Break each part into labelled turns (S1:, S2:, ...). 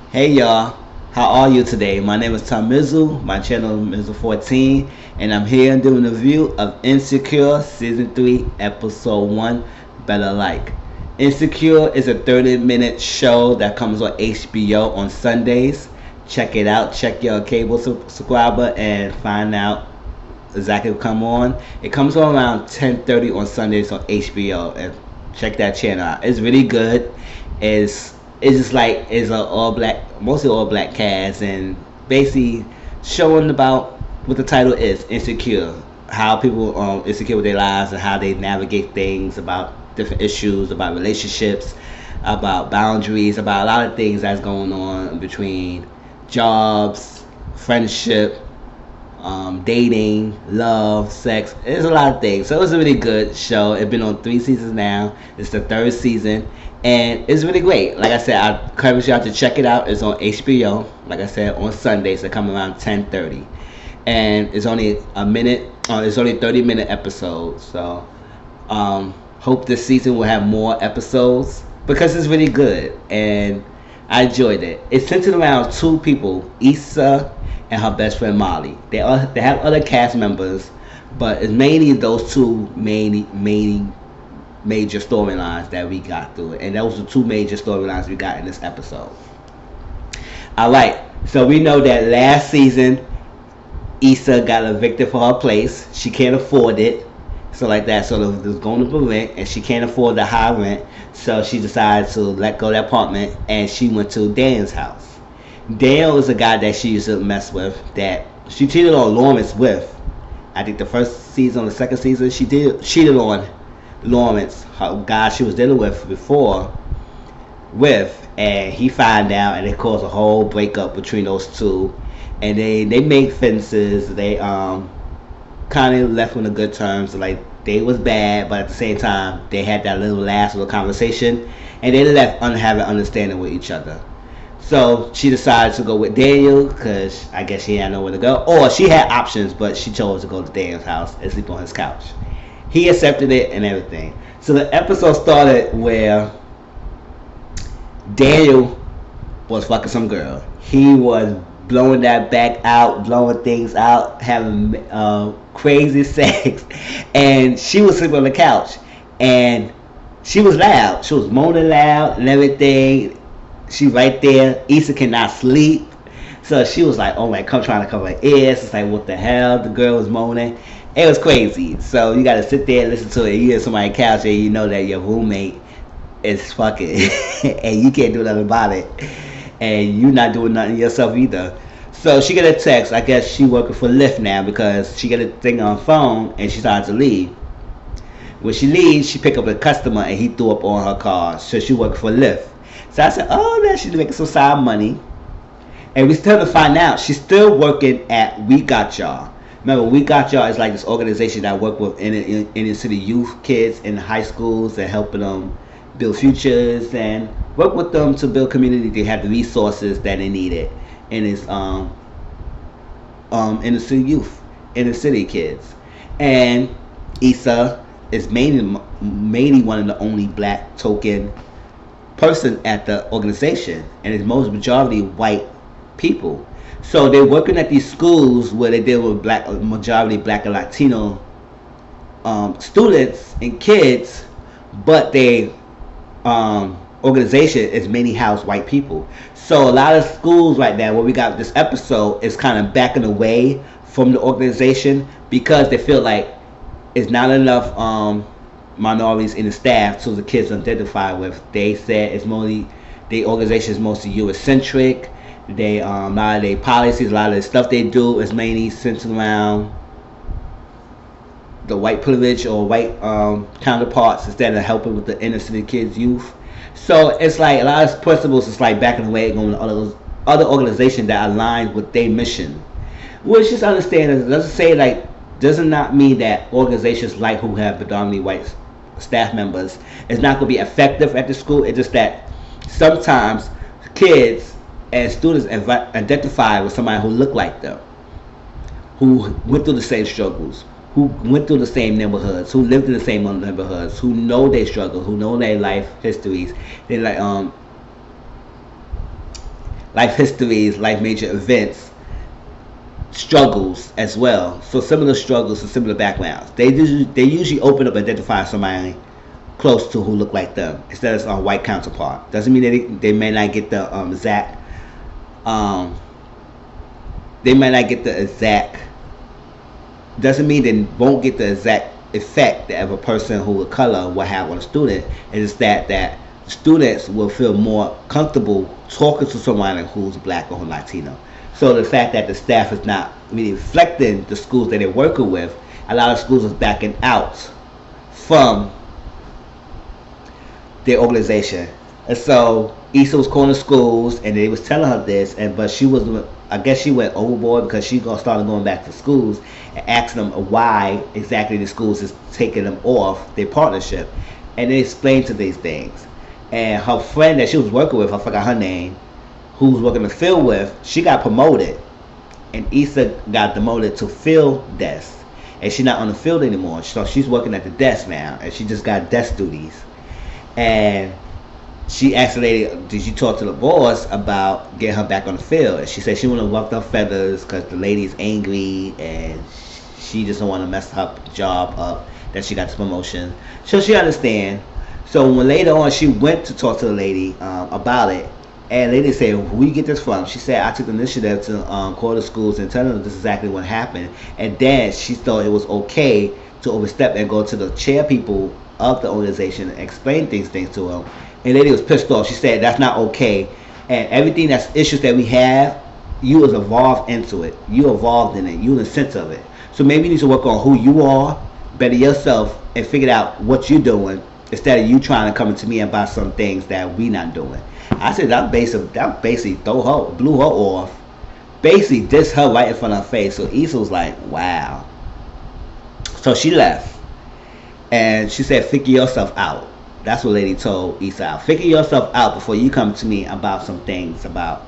S1: Hey y'all, how are you today? My name is Tom Mizzle, my channel is Mizzle 14, and I'm here doing a review of Insecure Season 3, Episode 1, Better Like. Insecure is a 30-minute show that comes on HBO on Sundays. Check it out, check your cable subscriber and find out exactly what come on. It comes on around 10:30 on Sundays on HBO, and check that channel out. It's really good. It's just like it's a all black, mostly all black cast, and basically showing about what the title is, insecure, how people insecure with their lives and how they navigate things, about different issues, about relationships, about boundaries, about a lot of things that's going on between jobs, friendship, dating, love, sex. There's a lot of things. So it's a really good show. It's been on 3 seasons now. It's the third season, and it's really great. Like I said, I encourage y'all to check it out. It's on HBO. Like I said, on Sundays. They come around 10:30, and it's only a minute. It's only 30-minute episodes. So hope this season will have more episodes because it's really good, and I enjoyed it. It's centered around two people, Issa and her best friend Molly. They have other cast members, but it's mainly those two major storylines that we got through it, and those are two major storylines we got in this episode. All right, so we know that last season Issa got evicted for her place. She can't afford it, so like that. So there's going up for rent, and she can't afford the high rent, so she decided to let go of that apartment, and she went to Dan's house. Dale is a guy that she used to mess with, that she cheated on Lawrence with. I think the first season or the second season, she cheated on Lawrence, her guy she was dealing with before, and he found out, and it caused a whole breakup between those two, and they made fences. They kind of left on the good terms, like they was bad, but at the same time they had that last little conversation, and they left having understanding with each other. So she decided to go with Daniel because I guess she had nowhere to go. Or she had options, but she chose to go to Daniel's house and sleep on his couch. He accepted it and everything. So the episode started where Daniel was fucking some girl. He was blowing that back out, blowing things out, having crazy sex. And she was sleeping on the couch. And she was loud. She was moaning loud and everything. She right there. Issa cannot sleep, so she was like, "Oh my!" Come trying to cover her ears. It's like, what the hell? The girl was moaning. It was crazy. So you got to sit there and listen to it. You hear somebody couch, and you know that your roommate is fucking, and you can't do nothing about it, and you not doing nothing yourself either. So she get a text. I guess she working for Lyft now because she get a thing on her phone, and she started to leave. When she leaves, she pick up a customer, and he threw up on her car. So she working for Lyft. So I said, oh, man, she's making some side money. And we still to find out she's still working at We Got Y'all. Remember, We Got Y'all is like this organization that work with inner city youth kids in high schools and helping them build futures and work with them to build community. They have the resources that they needed in this inner city youth, inner city kids. And Issa is mainly one of the only black token person at the organization, and it's most majority white people. So they're working at these schools where they deal with majority black and Latino students and kids, but they organization is mainly house white people. So a lot of schools like that, where we got this episode, is kind of backing away from the organization because they feel like it's not enough minorities in the staff so the kids identify with. They said it's mostly, the organization is mostly Eurocentric. They a lot of their policies, a lot of the stuff they do is mainly centered around the white privilege or white counterparts instead of helping with the inner city kids youth. So it's like a lot of principles is like backing away, going to other organizations that align with their mission, which is understandable. It doesn't say like, does not mean that organizations like who have predominantly white staff members is not going to be effective at the school. It's just that sometimes kids and students identify with somebody who look like them, who went through the same struggles, who went through the same neighborhoods, who lived in the same neighborhoods, who know their struggles, who know their life histories. They like life histories, life major events, struggles as well. So similar struggles and similar backgrounds. They usually open up identifying somebody close to who look like them instead of a white counterpart. Doesn't mean they may not get the exact um, they might not get the exact doesn't mean they won't get the exact effect that a person who would color will have on a student. It is that students will feel more comfortable talking to someone who's black or Latino. So the fact that the staff is not really reflecting the schools that they're working with, a lot of schools is backing out from their organization. And so Issa was calling schools, and they was telling her this, but she was, I guess she went overboard because she started going back to schools and asking them why exactly the schools is taking them off their partnership, and they explained to these things. And her friend that she was working with, I forgot her name, who was working the field with, she got promoted, and Issa got demoted to field desk, and she's not on the field anymore. So she's working at the desk now, and she just got desk duties. And she asked the lady, did you talk to the boss about getting her back on the field? And she said she want to ruffle her feathers because the lady's angry and she just don't want to mess her job up that she got this promotion. So she understand. So when later on she went to talk to the lady about it, and the lady said, where you get this from? She said, I took the initiative to call the schools and tell them this is exactly what happened. And then she thought it was okay to overstep and go to the chair people of the organization and explain things to them. And the lady was pissed off. She said that's not okay, and everything that's issues that we have, you was involved into it. You involved in it. You in the center of it. So maybe you need to work on who you are, better yourself, and figure out what you're doing instead of you trying to come to me about some things that we not doing. I said that basically blew her off, basically dissed her right in front of her face. So Issa was like, wow. So she left. And she said, figure yourself out. That's what lady told Issa. Figure yourself out before you come to me about some things about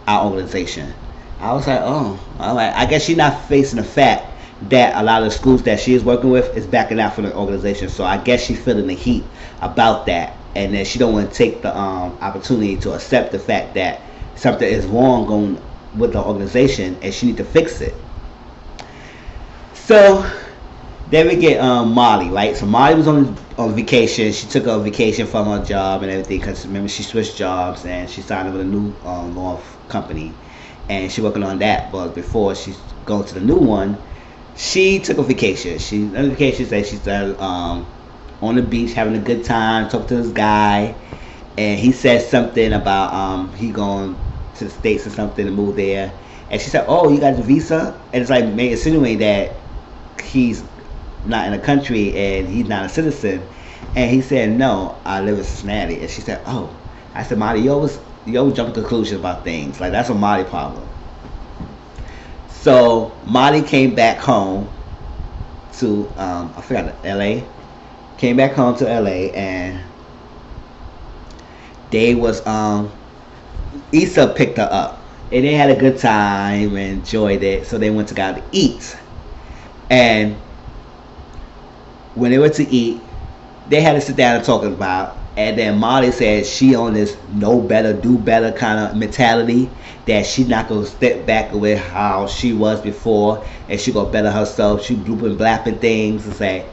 S1: our organization. I was like, oh, all right. I guess she's not facing the fact that a lot of the schools that she is working with is backing out from the organization. So I guess she's feeling the heat about that. And then she don't want to take the opportunity to accept the fact that something is wrong going with the organization and she need to fix it. So then we get Molly, right? So Molly was on vacation. She took a vacation from her job and everything because remember she switched jobs and she signed up with a new law company, and she working on that. But before she's going to the new one, she took a vacation. She on vacation said she started on the beach having a good time, talking to this guy, and he said something about he going to the States or something to move there, and she said, "Oh, you got the visa?" And it's like insinuating that he's not in the country and he's not a citizen, and he said, no, I live in Cincinnati. And she said, oh. I said, Molly, you always jump to conclusions about things. Like, that's a Molly problem. So Molly came back home to I forgot, LA. Came back home to LA, and they was Issa picked her up, and they had a good time and enjoyed it. So they went to go to eat, and when they went to eat, they had to sit down and talk about. And then Molly said she on this know better, do better kind of mentality, that she not gonna step back with how she was before, and she gonna better herself. She blooping blapping things and say,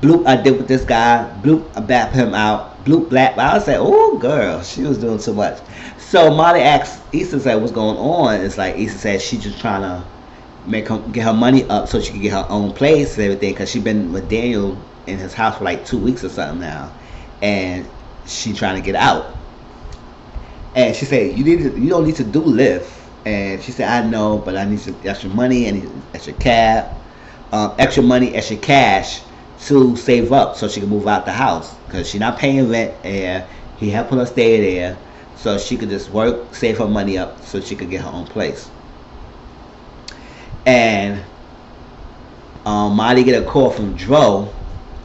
S1: bloop, I did with this guy, bloop, I bap him out, bloop, blap. I was like, oh girl, she was doing too much. So Molly asked Issa, said, what's going on? It's like Issa said she just trying to get her money up so she can get her own place and everything, because she been with Daniel in his house for like 2 weeks or something now, and she trying to get out. And she said, you don't need to do Lyft. And she said, I know, but I need some extra money, and extra extra money, extra cash to save up so she can move out the house, because she not paying rent, and he helping her stay there, so she could just work, save her money up so she could get her own place. And Molly get a call from Dro.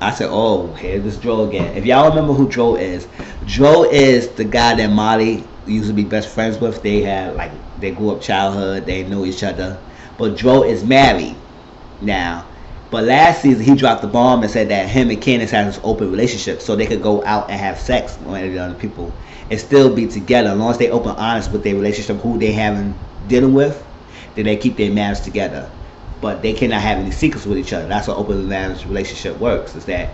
S1: I said, oh, here's this Dro again. If y'all remember who Dro is the guy that Molly used to be best friends with. They grew up childhood, they know each other. But Dro is married now, But last season he dropped the bomb and said that him and Candace had this open relationship, so they could go out and have sex with any other people and still be together, as long as they open honest with their relationship, who they having dealing with, then they keep their marriage together. But they cannot have any secrets with each other. That's what open marriage relationship works. Is that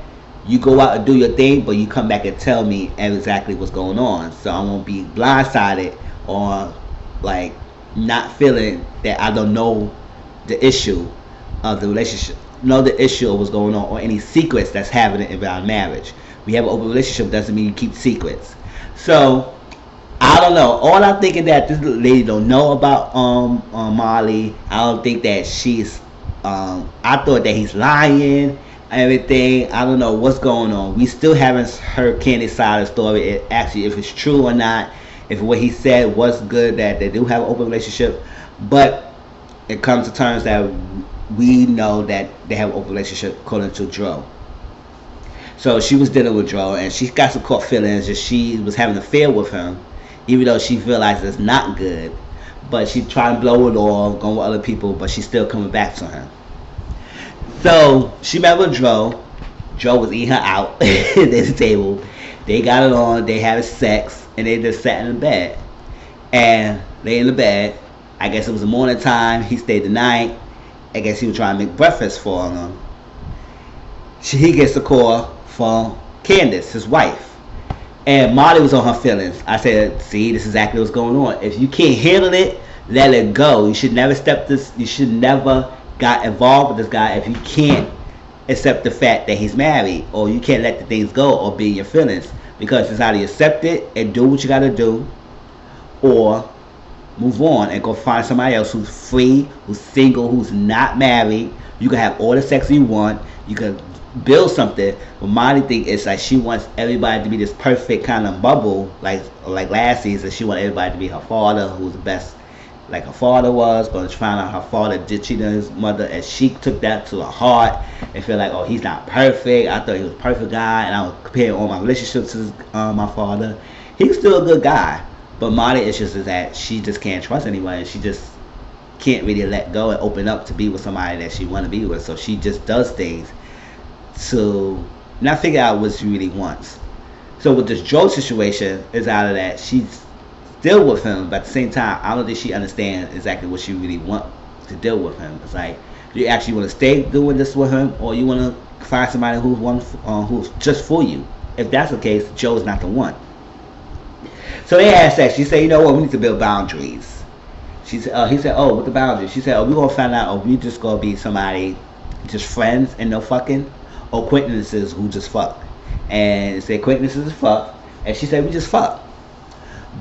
S1: you go out and do your thing, but you come back and tell me exactly what's going on, so I won't be blindsided or like not feeling that I don't know the issue of the relationship, know the issue of what's going on, or any secrets that's happening around marriage. We have an open relationship doesn't mean you keep secrets. So I don't know. All I'm thinking that this lady don't know about Molly. I don't think that she's. I thought that he's lying. Everything. I don't know what's going on. We still haven't heard Candy's side of the story. Actually, if it's true or not. If what he said was good, that they do have an open relationship, but it comes to terms that we know that they have an open relationship according to Dro. So she was dealing with Dro, and she got some caught feelings that she was having an affair with him, even though she realized it's not good. But she tried to blow it off, going with other people, but she's still coming back to him. So she met with Dro. Dro was eating her out at the table. They got it on. They had sex, and they just sat in the bed. And they in the bed. I guess it was the morning time. He stayed the night. I guess he was trying to make breakfast for them. He gets a call from Candace, his wife. And Molly was on her feelings. I said, see, this is exactly what's going on. If you can't handle it, let it go. You should never you should never got involved with this guy if you can't accept the fact that he's married, or you can't let the things go or be in your feelings, because it's either you accept it and do what you got to do, or move on and go find somebody else who's free, who's single, who's not married. You can have all the sex you want, you can build something. But Molly think it's like she wants everybody to be this perfect kind of bubble, like last season she wanted everybody to be her father, who's the best, like her father was, but she found out her father did cheat on his mother, and she took that to her heart and feel like, oh, he's not perfect. I thought he was a perfect guy, and I was comparing all my relationships to my father. He's still a good guy, but Molly's issue is that she just can't trust anyone, and she just can't really let go and open up to be with somebody that she want to be with. So she just does things to not figure out what she really wants. So with this Joe situation, is out of that she's deal with him, but at the same time, I don't think she understands exactly what she really wants to deal with him. It's like, do you actually want to stay doing this with him, or you want to find somebody who's just for you? If that's the case, Joe's not the one. So they had sex. She said, you know what, we need to build boundaries. He said, oh, what the boundaries? She said, oh, we're going to find out, or we just going to be somebody, just friends and no fucking, or acquaintances who just fuck. And say acquaintances fuck, and she said, we just fuck.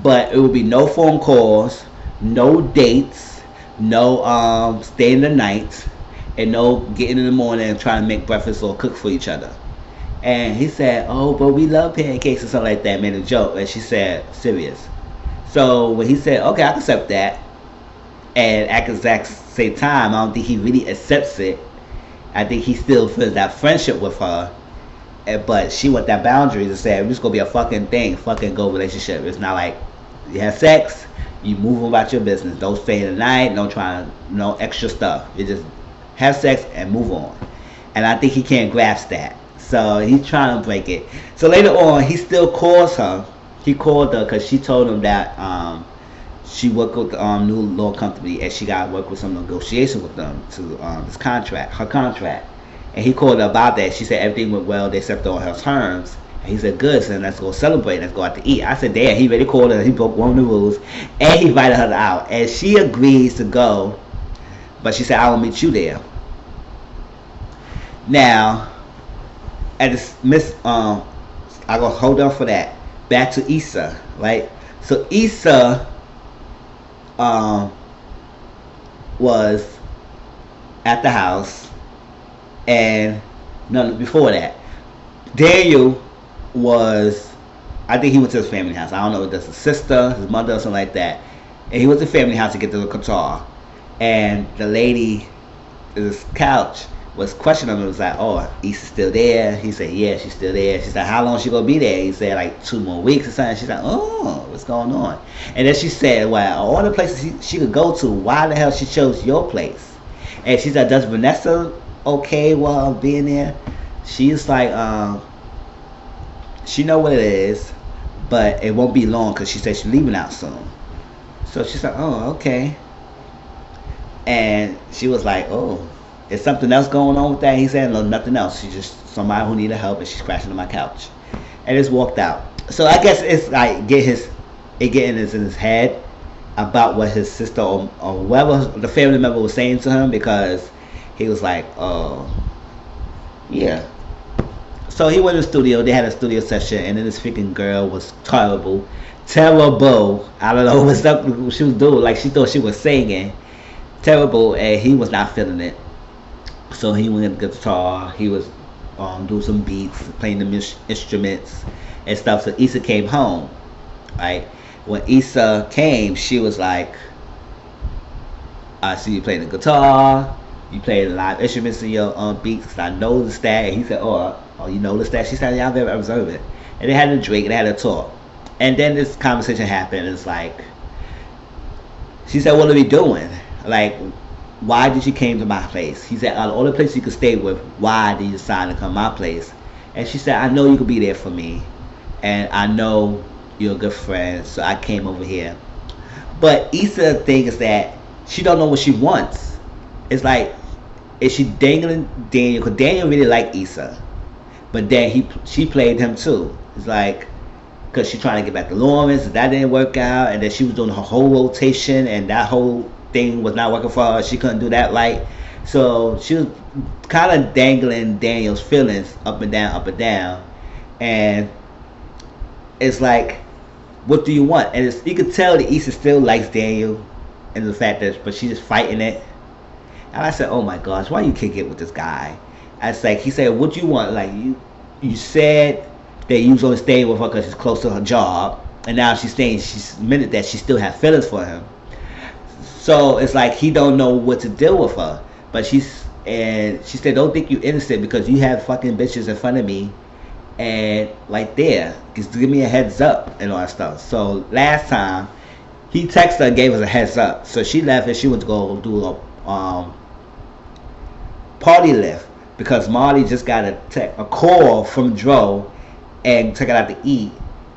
S1: But it would be no phone calls, no dates, no staying the night, and no getting in the morning and trying to make breakfast or cook for each other. And he said, oh, but we love pancakes or something like that, made a joke. And she said, serious. So when he said, okay, I can accept that, and at the exact same time, I don't think he really accepts it. I think he still feels that friendship with her. But she want that boundary to say, it's going to be a fucking thing, fucking go relationship. It's not like you have sex, you move about your business. Don't stay the night, don't try no extra stuff. You just have sex and move on. And I think he can't grasp that. So he's trying to break it. So later on, he still calls her. He called her because she told him that she worked with the new law company, and she got to work with some negotiation with them to this contract, her contract. And he called her about that. She said everything went well. They accepted on her terms. And he said, good, so let's go celebrate. Let's go out to eat. I said, damn, he really called her. He broke one of the rules. And he invited her out. And she agrees to go. But she said, I will meet you there. Now, at this I go hold on for that. Back to Issa, right? So Issa was at the house. And no, before that, Daniel was, I think he went to his family house. I don't know if that's his sister, his mother, or something like that. And he went to the family house to get the guitar. And the lady, this couch, was questioning him. It was like, oh, Issa's still there? He said, yeah, she's still there. She said, how long she gonna be there? He said, like 2 more weeks or something. She's like, oh, what's going on? And then she said, well, all the places she could go to, why the hell she chose your place? And she said, does Vanessa okay while being there. She's like, she know what it is, but it won't be long because she said she's leaving out soon. So she's like, oh, okay. And she was like, oh, is something else going on with that? He said, no, nothing else. She's just somebody who needed help, and she's crashing on my couch. And just walked out. So I guess it's like getting this in his head about what his sister or whoever the family member was saying to him, because he was like, oh, yeah. So he went to the studio. They had a studio session, and then this freaking girl was terrible, terrible. I don't know what she was doing. Like, she thought she was singing, terrible, and he was not feeling it. So he went to the guitar. He was doing some beats, playing the instruments and stuff. So Issa came home, right? When Issa came, she was like, I see you playing the guitar, you play live instruments in your beats, because I noticed that. And he said, oh, you noticed that? She said, yeah, I've ever observed it. And they had a drink, and they had a talk. And then this conversation happened. It's like, she said, what are we doing? Like, why did you came to my place? He said, out of all the places you could stay with, why did you decide to come to my place? And she said, I know you could be there for me, and I know you're a good friend, so I came over here. But Issa thing is that she don't know what she wants. It's like, is she dangling Daniel? Because Daniel really liked Issa, but then she played him too. It's like, because she trying to get back to Lawrence, that didn't work out, and then she was doing her whole rotation, and that whole thing was not working for her. She couldn't do that right. So she was kind of dangling Daniel's feelings up and down, and it's like, what do you want? And you could tell that Issa still likes Daniel, and the fact that, but she's just fighting it. And I said, oh my gosh, why you can't get with this guy? I was like, he said, what you want? Like, you said that you was only staying with her because she's close to her job, and now she's admitted that she still has feelings for him. So it's like he don't know what to deal with her. But she said, don't think you innocent because you have fucking bitches in front of me, and right there, just give me a heads up and all that stuff. So last time he texted her and gave us a heads up. So she left and she went to go do a party lift because Marty just got a call from Dro and took her out to eat,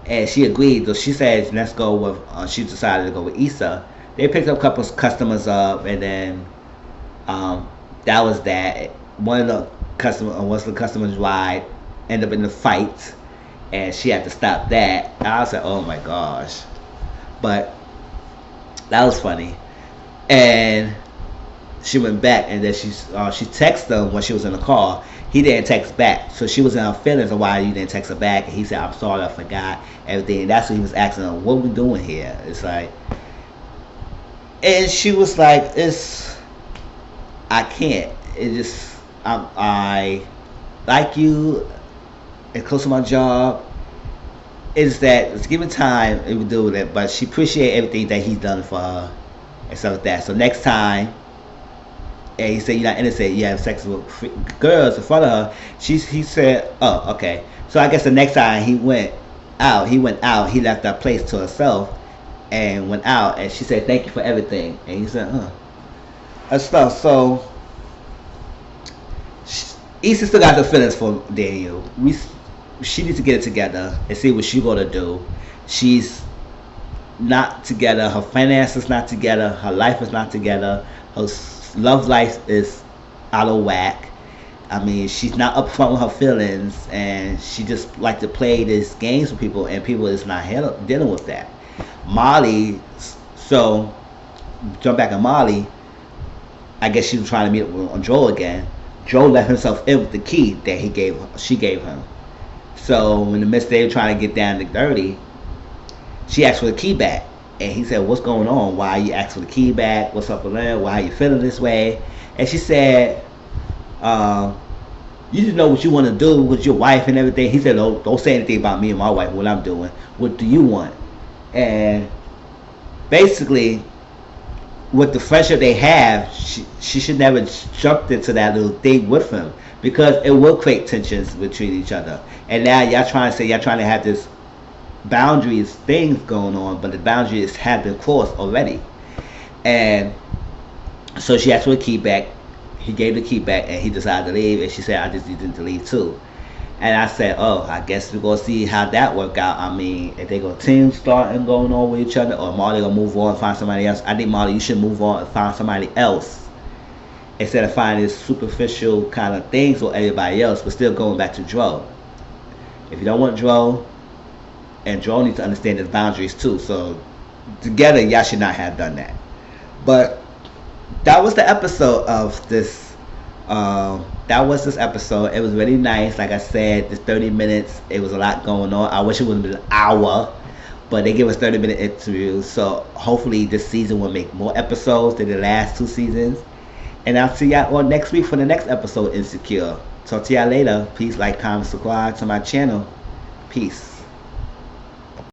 S1: and she agreed. So she said, let's go with. She decided to go with Issa. They picked up a couple of customers up, and then that was that. One of the customers ride ended up in the fight, and she had to stop that. And I was like, oh my gosh. But that was funny. And she went back, and then she texted him when she was in the car. He didn't text back, so she was in her feelings of why you didn't text her back. And he said, I'm sorry, I forgot everything. And that's what he was asking her, what are we doing here? It's like, and she was like, I can't. It just, I like you. It's close to my job. It's that it's given time, it would do it. But she appreciate everything that he's done for her and stuff like that. So next time, and he said, you're not innocent, you have sex with girls in front of her. He said, oh, okay. So I guess the next time he went out, he left that place to herself and went out, and she said, thank you for everything. And he said, that stuff. So Issa still got the feelings for Daniel. She needs to get it together and see what she's gonna do. She's not together. Her finances not together. Her life is not together. Her love life is out of whack. I mean, she's not upfront with her feelings, and she just like to play these games with people, and people is not dealing with that. Molly, so jump back on Molly. I guess she was trying to meet up with Joe again. Joe let himself in with the key that she gave him. So in the midst they were trying to get down to dirty, she asked for the key back. And he said, what's going on? Why are you asking for the key back? What's up with that? Why are you feeling this way? And she said, you just know what you want to do with your wife and everything. He said, don't say anything about me and my wife, what I'm doing. What do you want? And basically, with the friendship they have, she should never jumped into that little thing with him, because it will create tensions between each other. And now y'all trying to have this boundaries things going on, but the boundaries have been crossed already. And so she asked for a key back. He gave the key back and he decided to leave, and she said, I just needed to leave too. And I said, oh, I guess we're gonna see how that work out. I mean, if they go team starting going on with each other, or Marley gonna move on and find somebody else. I think Marley, you should move on and find somebody else instead of finding this superficial kind of things with everybody else, but still going back to Dro. If you don't want Dro, and Dro needs to understand his boundaries too. So together, y'all should not have done that. But that was the episode of this. That was this episode. It was really nice. Like I said, this 30 minutes. It was a lot going on. I wish it would have been an hour, but they give us 30-minute interviews. So hopefully this season will make more episodes than the last 2 seasons. And I'll see y'all on next week for the next episode, Insecure. Talk to y'all later. Peace, like, comment, subscribe to my channel. Peace.